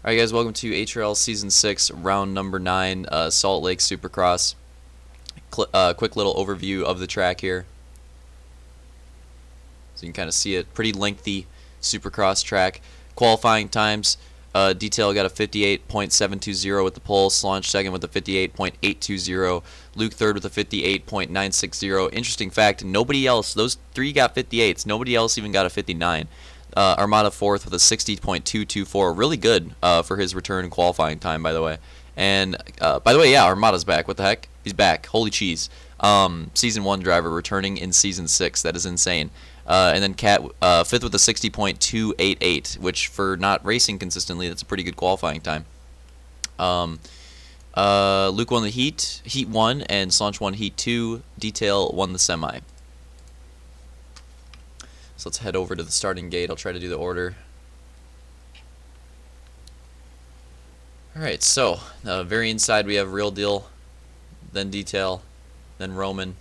Alright guys, welcome to HRL Season 6, round number 9, Salt Lake Supercross. Quick little overview of the track here. So you can kind of see it. Pretty lengthy Supercross track. Qualifying times, Detail got a 58.720 with the pole, Slaunch second with a 58.820, Luke third with a 58.960. Interesting fact, nobody else, those three got 58s, nobody else even got a 59. Armada fourth with a 60.224, really good for his return qualifying time, by the way. And by the way, yeah, Armada's back. What the heck? He's back. Holy cheese. Season 1 driver returning in Season 6. That is insane. And then Cat fifth with a 60.288, which for not racing consistently, that's a pretty good qualifying time. Luke won the Heat 1, and Slaunch won Heat 2. Detail won the Semi. So let's head over to the starting gate. I'll try to do the order. Alright, so very inside we have Real Deal, then Detail, then Roman,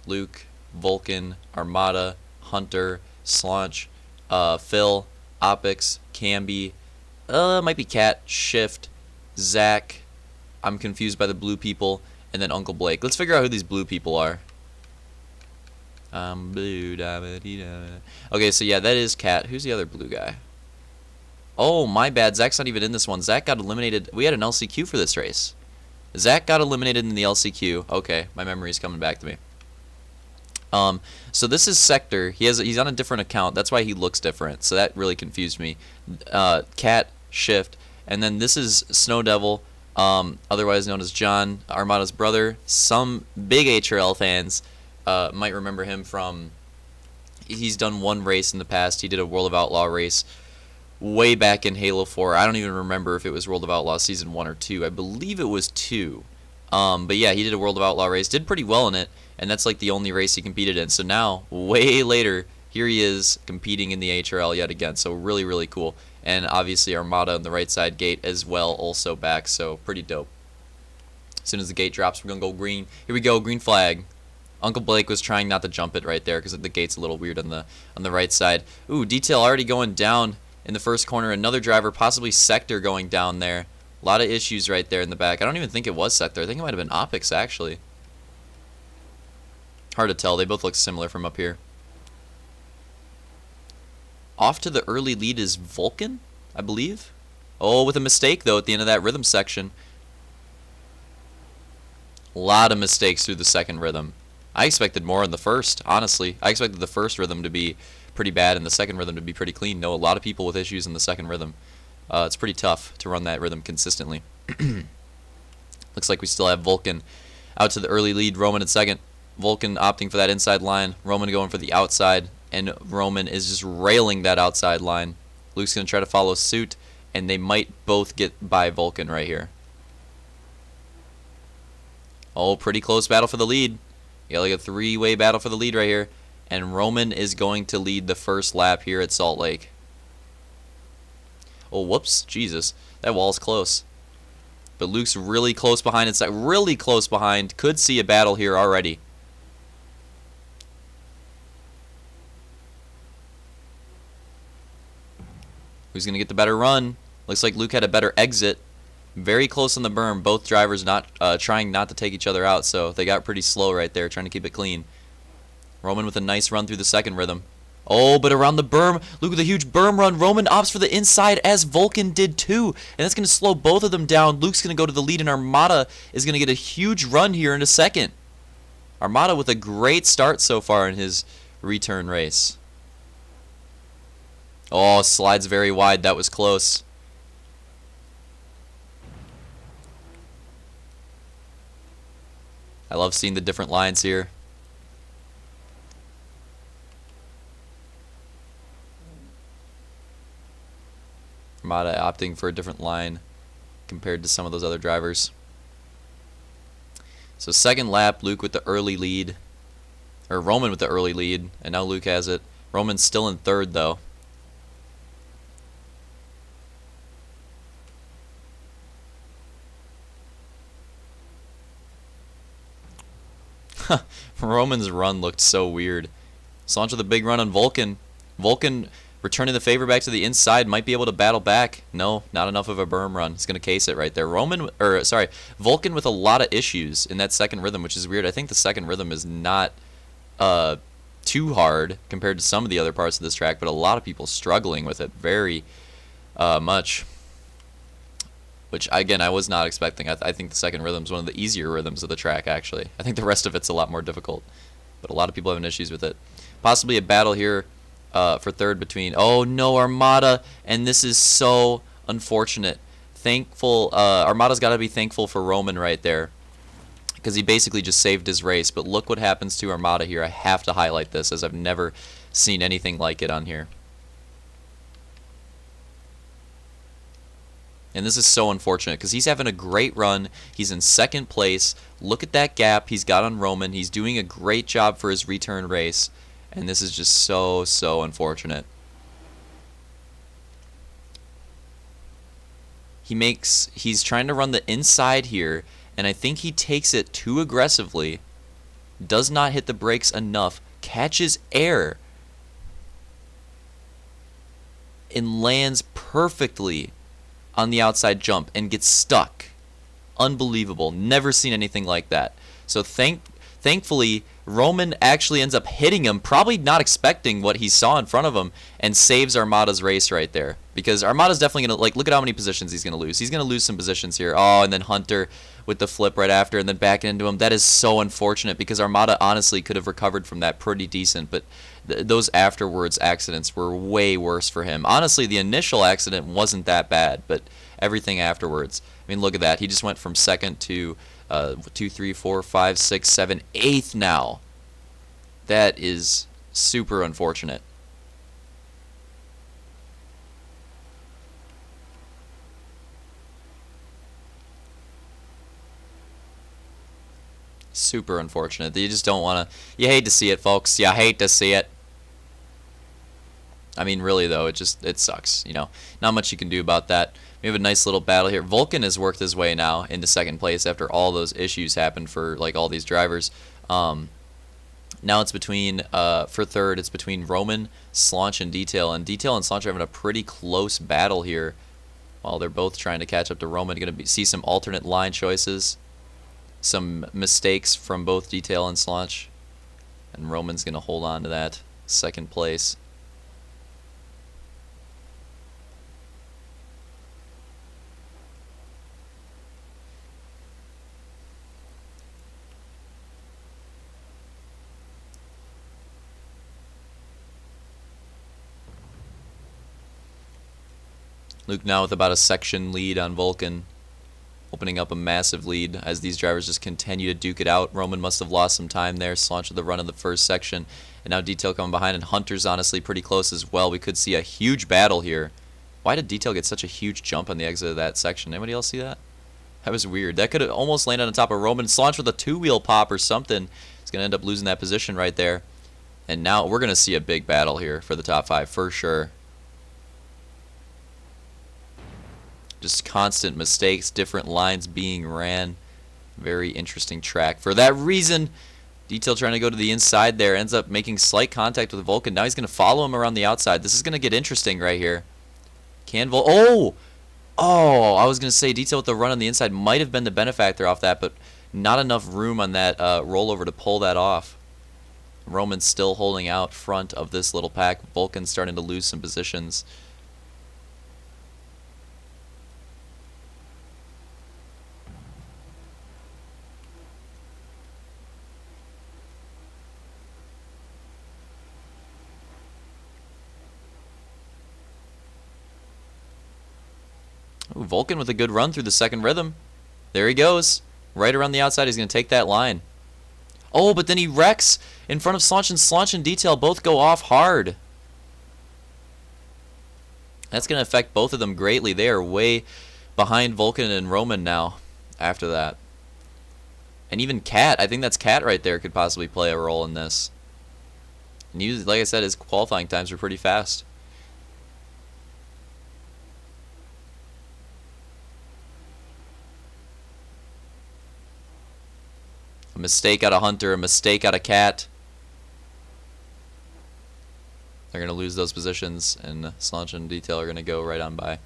Luke, Vulcan, Armada, Hunter, Slaunch, Phil, Opix, Camby, might be Cat, Shift, Zach, I'm confused by the blue people, and then Uncle Blake. Let's figure out who these blue people are. Blue, okay, so yeah, that is Cat. Who's the other blue guy? Oh, my bad. Zach's not even in this one. Zach got eliminated. We had an LCQ for this race. Zach got eliminated in the LCQ. Okay, my memory's coming back to me. So this is Sector. He's on a different account. That's why he looks different. So that really confused me. Cat, Shift, and then this is Snow Devil, otherwise known as John, Armada's brother. Some big HRL fans might remember him from, he's done one race in the past. He did a World of Outlaw race way back in Halo 4. I don't even remember if it was World of Outlaw Season 1 or 2. I believe it was 2. But yeah, he did a World of Outlaw race, did pretty well in it, and that's like the only race he competed in. So now, way later, here he is competing in the HRL yet again. So really, really cool. And obviously Armada on the right side gate as well, also back. So pretty dope. As soon as the gate drops, we're going to go green. Here we go, green flag. Uncle Blake was trying not to jump it right there because the gate's a little weird on the right side. Ooh, Detail already going down in the first corner. Another driver, possibly Sector, going down there. A lot of issues right there in the back. I don't even think it was Sector. I think it might have been Opix, actually. Hard to tell. They both look similar from up here. Off to the early lead is Vulcan, I believe. Oh, with a mistake, though, at the end of that rhythm section. A lot of mistakes through the second rhythm. I expected more in the first, honestly. I expected the first rhythm to be pretty bad and the second rhythm to be pretty clean. No, a lot of people with issues in the second rhythm. It's pretty tough to run that rhythm consistently. Looks like we still have Vulcan out to the early lead. Roman in second. Vulcan opting for that inside line. Roman going for the outside. And Roman is just railing that outside line. Luke's going to try to follow suit. And they might both get by Vulcan right here. Oh, pretty close battle for the lead. You got like a three-way battle for the lead right here. And Roman is going to lead the first lap here at Salt Lake. Oh, whoops. Jesus. That wall's close. But Luke's really close behind. It's like really close behind. Could see a battle here already. Who's going to get the better run? Looks like Luke had a better exit. Very close on the berm. Both drivers not trying not to take each other out, so they got pretty slow right there, trying to keep it clean. Roman with a nice run through the second rhythm. Oh, but around the berm, Luke with a huge berm run. Roman opts for the inside as Vulcan did too, and that's going to slow both of them down. Luke's going to go to the lead, and Armada is going to get a huge run here in a second. Armada with a great start so far in his return race. Oh, slides very wide. That was close. I love seeing the different lines here. Armada opting for a different line compared to some of those other drivers. So second lap, Luke with the early lead. Or Roman with the early lead, and now Luke has it. Roman's still in third, though. Roman's run looked so weird. Slaunch with a big run on Vulcan. Vulcan Returning the favor back to the inside, might be able to battle back. No, not enough of a berm run. He's going to case it right there. Vulcan with a lot of issues in that second rhythm, which is weird. I think the second rhythm is not too hard compared to some of the other parts of this track, but a lot of people struggling with it very much. Which, again, I was not expecting. I think the second rhythm is one of the easier rhythms of the track, actually. I think the rest of it's a lot more difficult. But a lot of people having issues with it. Possibly a battle here for third between... Oh, no, Armada. And this is so unfortunate. Thankful... Armada's got to be thankful for Roman right there, because he basically just saved his race. But look what happens to Armada here. I have to highlight this, as I've never seen anything like it on here. And this is so unfortunate because he's having a great run. He's in second place. Look at that gap he's got on Roman. He's doing a great job for his return race. And this is just so, so unfortunate. He's trying to run the inside here, and I think he takes it too aggressively. Does not hit the brakes enough. Catches air. And lands perfectly on the outside jump and gets stuck. Unbelievable. Never seen anything like that. So thankfully, Roman actually ends up hitting him, probably not expecting what he saw in front of him, and saves Armada's race right there. Because Armada's definitely going to, like, look at how many positions he's going to lose. He's going to lose some positions here. Oh, and then Hunter with the flip right after, and then back into him. That is so unfortunate because Armada honestly could have recovered from that pretty decent, but those afterwards accidents were way worse for him. Honestly, the initial accident wasn't that bad, but everything afterwards. I mean, look at that. He just went from second to 2, 3, 4, 5, 6, 7, 8th now. That is super unfortunate. Super unfortunate. You just don't want to... You hate to see it, folks. You hate to see it. I mean, really, though, it sucks, you know. Not much you can do about that. We have a nice little battle here. Vulcan has worked his way now into second place after all those issues happened for, like, all these drivers. Now it's between, for third, it's between Roman, Slaunch, and Detail. And Detail and Slaunch are having a pretty close battle here while they're both trying to catch up to Roman. Going to see some alternate line choices, some mistakes from both Detail and Slaunch. And Roman's going to hold on to that second place. Luke now with about a section lead on Vulcan, opening up a massive lead as these drivers just continue to duke it out. Roman must have lost some time there. Slaunch with the run of the first section, and now Detail coming behind, and Hunter's honestly pretty close as well. We could see a huge battle here. Why did Detail get such a huge jump on the exit of that section? Anybody else see that? That was weird. That could have almost landed on top of Roman. Slaunch with a two-wheel pop or something. He's going to end up losing that position right there. And now we're going to see a big battle here for the top 5 for sure. Just constant mistakes, different lines being ran. Very interesting track. For that reason, Detail trying to go to the inside there, ends up making slight contact with Vulcan. Now he's going to follow him around the outside. This is going to get interesting right here. Can Oh! Oh, I was going to say Detail with the run on the inside might have been the benefactor off that, but not enough room on that rollover to pull that off. Roman's still holding out front of this little pack. Vulcan's starting to lose some positions. Ooh, Vulcan with a good run through the second rhythm. There he goes. Right around the outside, he's going to take that line. Oh, but then he wrecks in front of Slaunch, and Slaunch and Detail both go off hard. That's going to affect both of them greatly. They are way behind Vulcan and Roman now after that. And even Cat, I think that's Cat right there, could possibly play a role in this. And he, like I said, his qualifying times were pretty fast. A mistake out of Hunter, a mistake out of Cat. They're They're going to lose those positions, and Slanch and Detail are going to go right on by.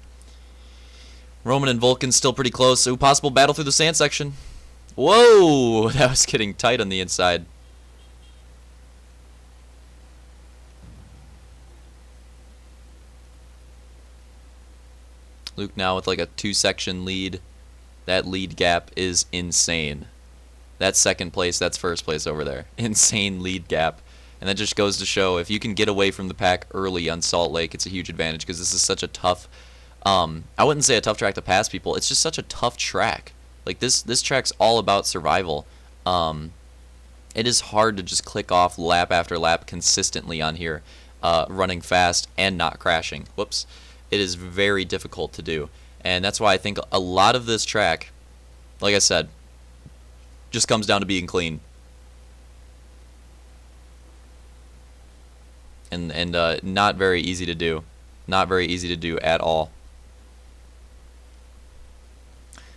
Roman and Vulcan still pretty close. Ooh, possible battle through the sand section. Whoa! That was getting tight on the inside. Luke now with like a 2-section lead. That lead gap is insane. That's second place, that's first place over there. Insane lead gap. And that just goes to show if you can get away from the pack early on Salt Lake, it's a huge advantage because this is such a tough, I wouldn't say a tough track to pass people, it's just such a tough track. Like this track's all about survival. It is hard to just click off lap after lap consistently on here, running fast and not crashing. Whoops. It is very difficult to do. And that's why I think a lot of this track, like I said, just comes down to being clean. And not very easy to do. Not very easy to do at all.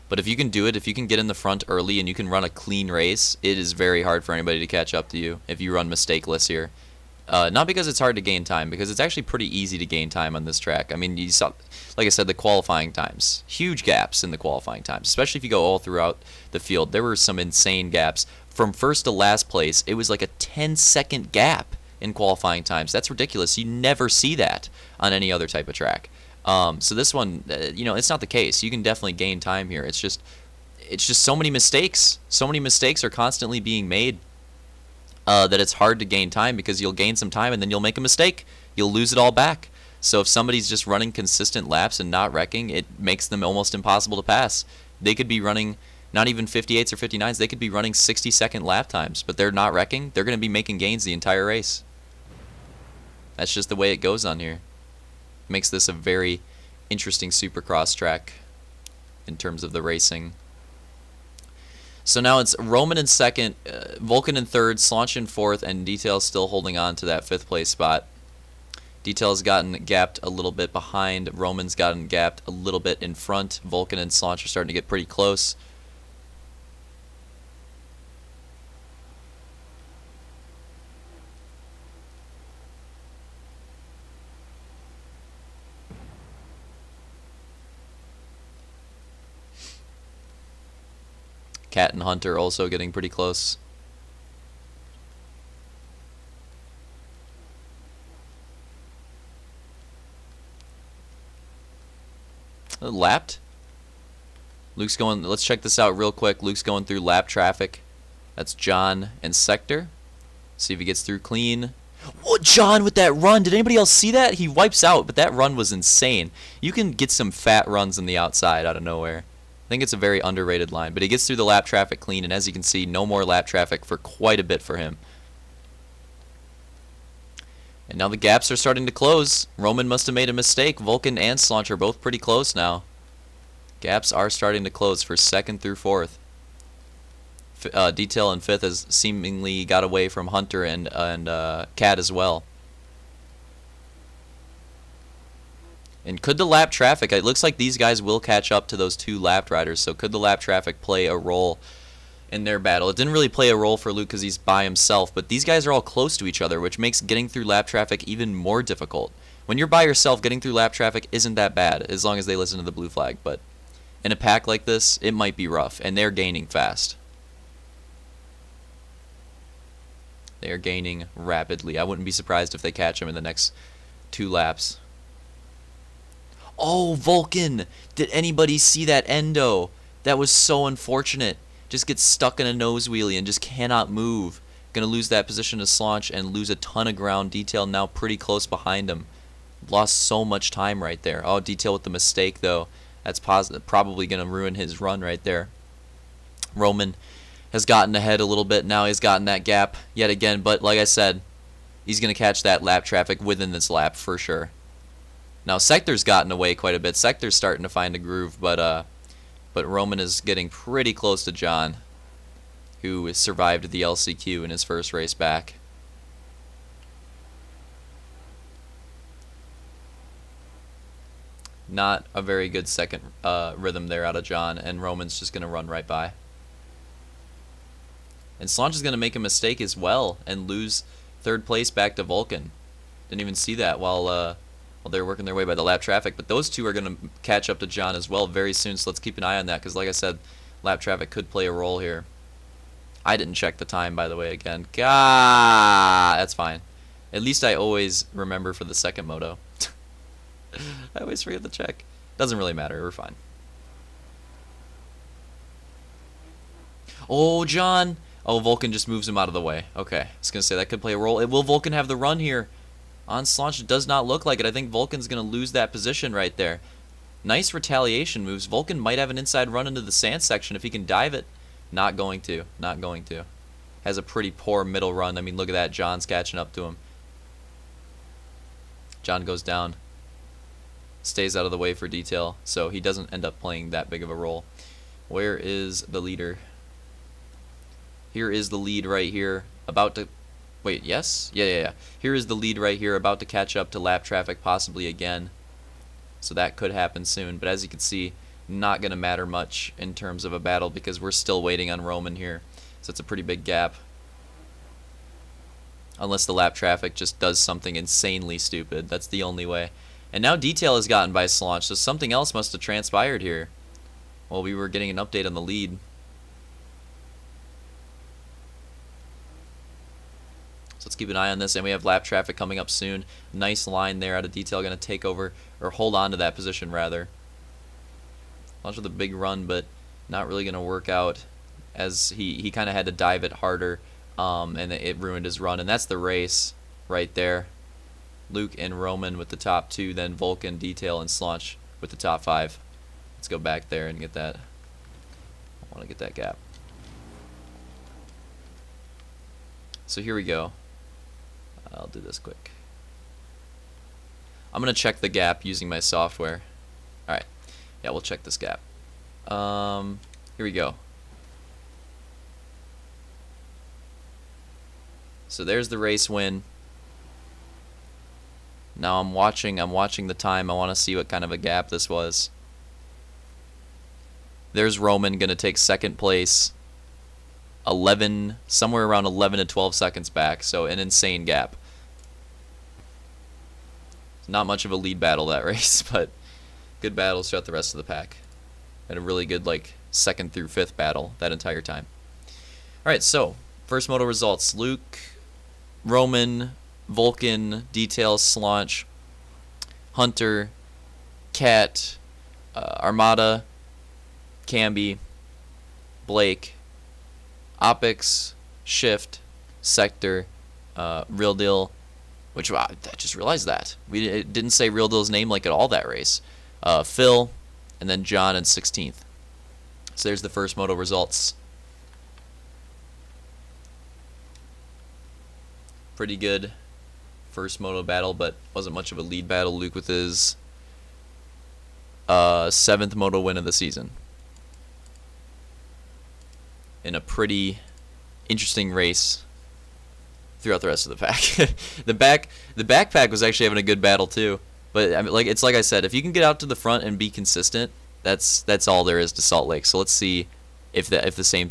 But if you can do it, if you can get in the front early and you can run a clean race, it is very hard for anybody to catch up to you if you run mistakeless here. Not because it's hard to gain time, because it's actually pretty easy to gain time on this track. I mean, you saw, like I said, the qualifying times. Huge gaps in the qualifying times, especially if you go all throughout the field. There were some insane gaps. From first to last place, it was like a 10-second gap in qualifying times. That's ridiculous. You never see that on any other type of track. So this one, it's not the case. You can definitely gain time here. It's just so many mistakes. So many mistakes are constantly being made that it's hard to gain time because you'll gain some time and then you'll make a mistake. You'll lose it all back. So if somebody's just running consistent laps and not wrecking, it makes them almost impossible to pass. They could be running not even 58s or 59s. They could be running 60-second lap times, but they're not wrecking. They're going to be making gains the entire race. That's just the way it goes on here. Makes this a very interesting supercross track in terms of the racing. So now it's Roman in second, Vulcan in third, Slanch in fourth, and Detail still holding on to that 5th place spot. Detail's gotten gapped a little bit behind. Roman's gotten gapped a little bit in front. Vulcan and Slanch are starting to get pretty close. Cat and Hunter also getting pretty close. Lapped. Luke's going, let's check this out real quick. Luke's going through lap traffic. That's John and Sector. See if he gets through clean. Oh, John with that run. Did anybody else see that? He wipes out, but that run was insane. You can get some fat runs on the outside out of nowhere. I think it's a very underrated line, but he gets through the lap traffic clean, and as you can see, no more lap traffic for quite a bit for him. And now the gaps are starting to close. Roman must have made a mistake. Vulcan and Slanch are both pretty close now. Gaps are starting to close for 2nd through 4th. Detail in 5th has seemingly got away from Hunter and Cat as well. And could the lap traffic, it looks like these guys will catch up to those 2 lapped riders, so could the lap traffic play a role in their battle? It didn't really play a role for Luke because he's by himself, but these guys are all close to each other, which makes getting through lap traffic even more difficult. When you're by yourself, getting through lap traffic isn't that bad, as long as they listen to the blue flag, but in a pack like this, it might be rough, and they're gaining fast. They are gaining rapidly. I wouldn't be surprised if they catch him in the next 2 laps. Oh, Vulcan! Did anybody see that endo? That was so unfortunate. Just gets stuck in a nose wheelie and just cannot move. Gonna lose that position to Slanch and lose a ton of ground. Detail now pretty close behind him. Lost so much time right there. Oh, Detail with the mistake though. That's probably gonna ruin his run right there. Roman has gotten ahead a little bit. Now he's gotten that gap yet again. But like I said, he's gonna catch that lap traffic within this lap for sure. Now Sector's gotten away quite a bit. Sector's starting to find a groove, but Roman is getting pretty close to John, who survived the LCQ in his first race back. Not a very good second rhythm there out of John, and Roman's just going to run right by. And Slanch is going to make a mistake as well and lose 3rd place back to Vulcan. Didn't even see that while they were working their way by the lap traffic. But those two are going to catch up to John as well very soon, so let's keep an eye on that because, like I said, lap traffic could play a role here. I didn't check the time, by the way, again. God, that's fine. At least I always remember for the second moto. I always forget to check. Doesn't really matter. We're fine. Oh, John. Oh, Vulcan just moves him out of the way. Okay. I was going to say that could play a role. Will Vulcan have the run here? On Slaunch, it does not look like it. I think Vulcan's going to lose that position right there. Nice retaliation moves. Vulcan might have an inside run into the sand section if he can dive it. Not going to. Not going to. Has a pretty poor middle run. I mean, look at that. John's catching up to him. John goes down. Stays out of the way for detail, so he doesn't end up playing that big of a role. Where is the leader? Here is the lead right here. About to... Wait, yes? Yeah. Here is the lead right here, about to catch up to lap traffic possibly again. So that could happen soon. But as you can see, not going to matter much in terms of a battle because we're still waiting on Roman here. So it's a pretty big gap. Unless the lap traffic just does something insanely stupid. That's the only way. And now detail has gotten by Slaunch, so something else must have transpired here. Well, we were getting an update on the lead. So let's keep an eye on this, and we have lap traffic coming up soon. Nice line there out of detail, going to take over, or hold on to that position rather. Slaunch with a big run, but not really going to work out as he kind of had to dive it harder, and it ruined his run. And that's the race right there. Luke and Roman with the top two, then Vulcan, Detail, and Slaunch with the top five. Let's go back there and get that. I want to get that gap. So here we go. I'll do this quick. I'm going to check the gap using my software. Alright. Yeah, we'll check this gap. Here we go. So there's the race win. Now I'm watching the time. I want to see what kind of a gap this was. There's Roman going to take second place. 11, somewhere around 11 to 12 seconds back. So an insane gap. Not much of a lead battle that race, but good battles throughout the rest of the pack. And a really good like second through fifth battle that entire time. All right, so first moto results: Luke, Roman, Vulcan, Detail, Slaunch, Hunter, Cat, Armada, Camby, Blake, Opix, Shift, Sector, Real Deal, which I just realized that. It didn't say Real Deal's name like at all that race. Phil, and then John in 16th. So there's the first moto results. Pretty good first moto battle, but wasn't much of a lead battle. Luke with his 7th moto win of the season in a pretty interesting race throughout the rest of the pack. the backpack was actually having a good battle too, but I mean, like I said, if you can get out to the front and be consistent, that's all there is to Salt Lake. So let's see if the same